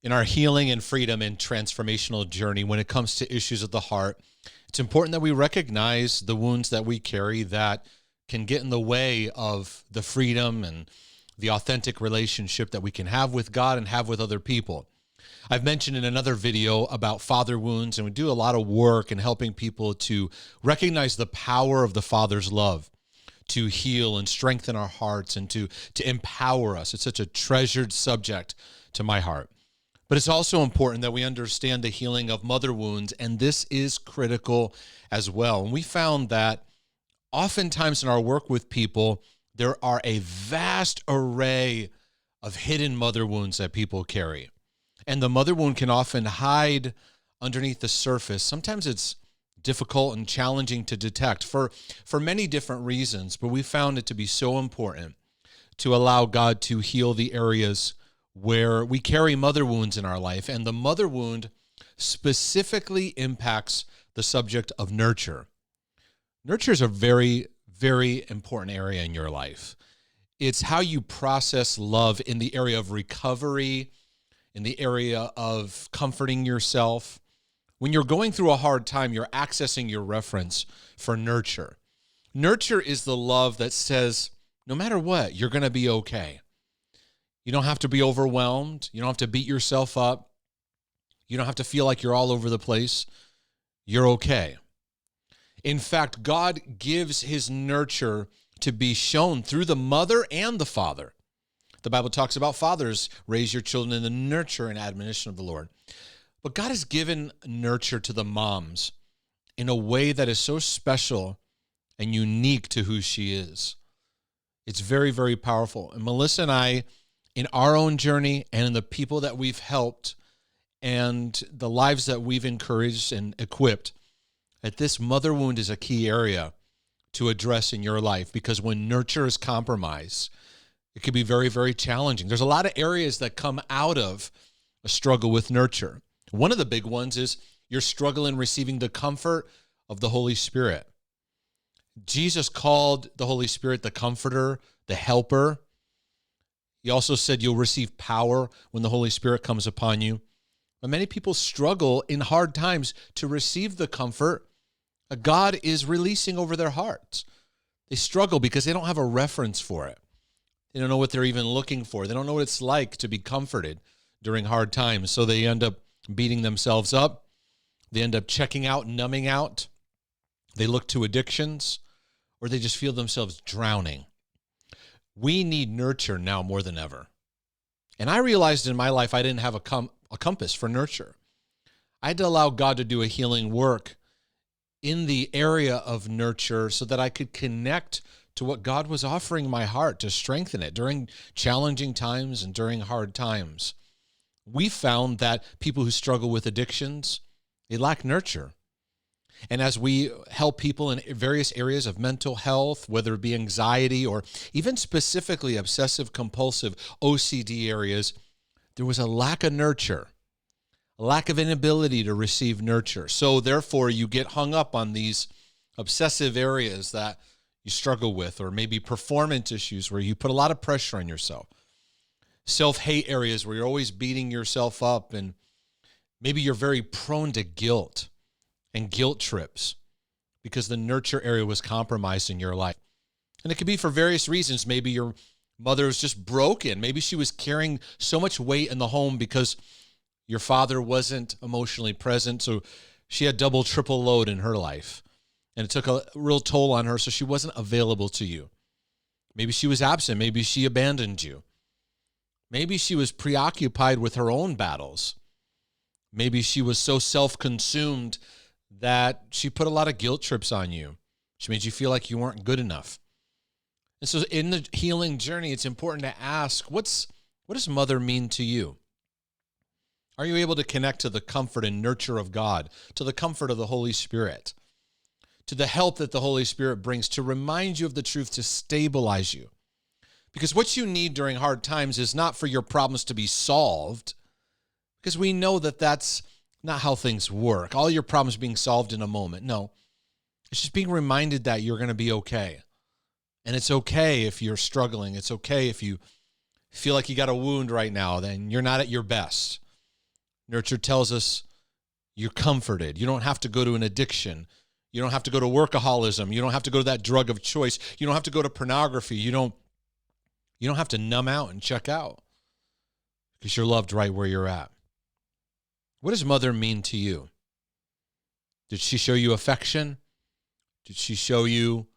In our healing and freedom and transformational journey, when it comes to issues of the heart, it's important that we recognize the wounds that we carry that can get in the way of the freedom and the authentic relationship that we can have with God and have with other people. I've mentioned in another video about father wounds, and we do a lot of work in helping people to recognize the power of the Father's love to heal and strengthen our hearts and to empower us. It's such a treasured subject to my heart. But it's also important that we understand the healing of mother wounds, and this is critical as well. And we found that oftentimes in our work with people, there are a vast array of hidden mother wounds that people carry. And the mother wound can often hide underneath the surface. Sometimes it's difficult and challenging to detect for many different reasons, but we found it to be so important to allow God to heal the areas where we carry mother wounds in our life. And the mother wound specifically impacts the subject of nurture. Nurture is a very, very important area in your life. It's how you process love in the area of recovery, in the area of comforting yourself. When you're going through a hard time, you're accessing your reference for nurture. Nurture is the love that says, no matter what, you're going to be okay. You don't have to be overwhelmed. You don't have to beat yourself up. You don't have to feel like you're all over the place. You're okay. In fact, God gives his nurture to be shown through the mother and the father. The Bible talks about fathers, raise your children in the nurture and admonition of the Lord. But God has given nurture to the moms in a way that is so special and unique to who she is. It's very, very powerful. And Melissa and I, in our own journey and in the people that we've helped and the lives that we've encouraged and equipped, that this mother wound is a key area to address in your life, because when nurture is compromised, it can be very, very challenging. There's a lot of areas that come out of a struggle with nurture. One of the big ones is your struggle in receiving the comfort of the Holy Spirit. Jesus called the Holy Spirit the comforter, the helper. He also said you'll receive power when the Holy Spirit comes upon you. But many people struggle in hard times to receive the comfort God is releasing over their hearts. They struggle because they don't have a reference for it. They don't know what they're even looking for. They don't know what it's like to be comforted during hard times. So they end up beating themselves up. They end up checking out, numbing out. They look to addictions, or they just feel themselves drowning. We need nurture now more than ever. And I realized in my life I didn't have a compass for nurture. I had to allow God to do a healing work in the area of nurture so that I could connect to what God was offering my heart to strengthen it during challenging times and during hard times. We found that people who struggle with addictions, they lack nurture. And as we help people in various areas of mental health, whether it be anxiety or even specifically obsessive compulsive OCD areas, there was a lack of nurture, a lack of inability to receive nurture. So therefore, you get hung up on these obsessive areas that you struggle with, or maybe performance issues where you put a lot of pressure on yourself. Self-hate areas where you're always beating yourself up, and maybe you're very prone to guilt and guilt trips because the nurture area was compromised in your life. And it could be for various reasons. Maybe your mother was just broken. Maybe she was carrying so much weight in the home because your father wasn't emotionally present, so she had double, triple load in her life. And it took a real toll on her, so she wasn't available to you. Maybe she was absent. Maybe she abandoned you. Maybe she was preoccupied with her own battles. Maybe she was so self-consumed that she put a lot of guilt trips on you. She made you feel like you weren't good enough. And so in the healing journey, it's important to ask, what does mother mean to you? Are you able to connect to the comfort and nurture of God, to the comfort of the Holy Spirit, to the help that the Holy Spirit brings to remind you of the truth, to stabilize you? Because what you need during hard times is not for your problems to be solved, because we know that that's not how things work. All your problems being solved in a moment. No, it's just being reminded that you're going to be okay. And it's okay if you're struggling. It's okay if you feel like you got a wound right now, then you're not at your best. Nurture tells us you're comforted. You don't have to go to an addiction. You don't have to go to workaholism. You don't have to go to that drug of choice. You don't have to go to pornography. You don't have to numb out and check out because you're loved right where you're at. What does mother mean to you? Did she show you affection? Did she show you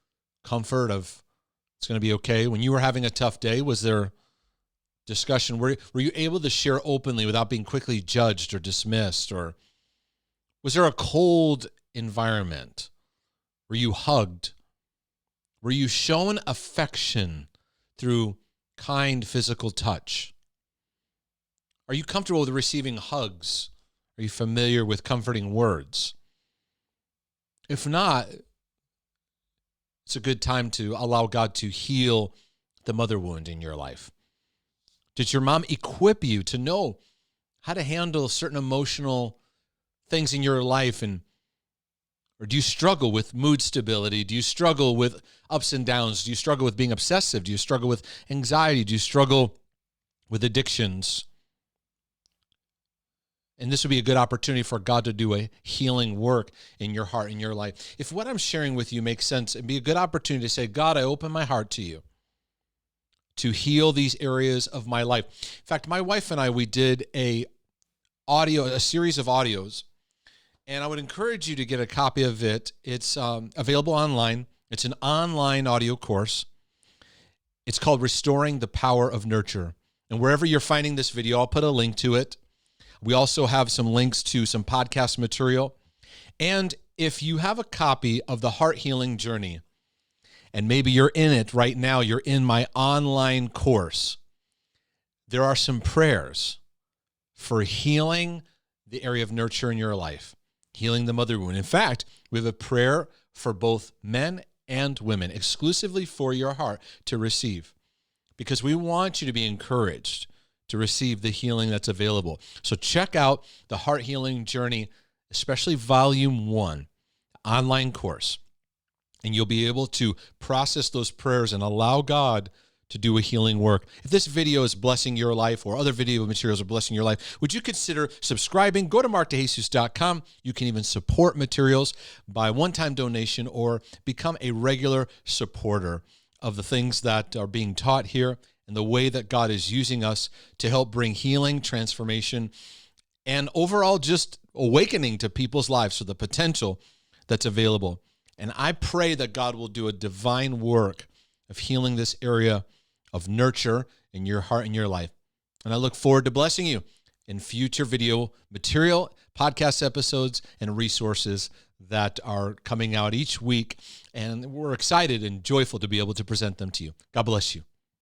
comfort of it's going to be okay? When you were having a tough day, was there discussion? Were you able to share openly without being quickly judged or dismissed? Or was there a cold environment? Were you hugged? Were you shown affection through kind physical touch? Are you comfortable with receiving hugs? Are you familiar with comforting words? If not, it's a good time to allow God to heal the mother wound in your life. Did your mom equip you to know how to handle certain emotional things in your life? Or do you struggle with mood stability? Do you struggle with ups and downs? Do you struggle with being obsessive? Do you struggle with anxiety? Do you struggle with addictions? And this would be a good opportunity for God to do a healing work in your heart, in your life. If what I'm sharing with you makes sense, it'd be a good opportunity to say, God, I open my heart to you to heal these areas of my life. In fact, my wife and I, we did a series of audios, and I would encourage you to get a copy of it. It's available online. It's an online audio course. It's called Restoring the Power of Nurture. And wherever you're finding this video, I'll put a link to it. We also have some links to some podcast material. And if you have a copy of the Heart Healing Journey, and maybe you're in it right now, you're in my online course, there are some prayers for healing the area of nurture in your life, healing the mother wound. In fact, we have a prayer for both men and women, exclusively for your heart to receive, because we want you to be encouraged to receive the healing that's available. So check out the Heart Healing Journey, especially Volume 1, online course, and you'll be able to process those prayers and allow God to do a healing work. If this video is blessing your life or other video materials are blessing your life, would you consider subscribing? Go to markdejesus.com. You can even support materials by one-time donation or become a regular supporter of the things that are being taught here and the way that God is using us to help bring healing, transformation, and overall just awakening to people's lives for the potential that's available. And I pray that God will do a divine work of healing this area of nurture in your heart and your life. And I look forward to blessing you in future video material, podcast episodes, and resources that are coming out each week. And we're excited and joyful to be able to present them to you. God bless you.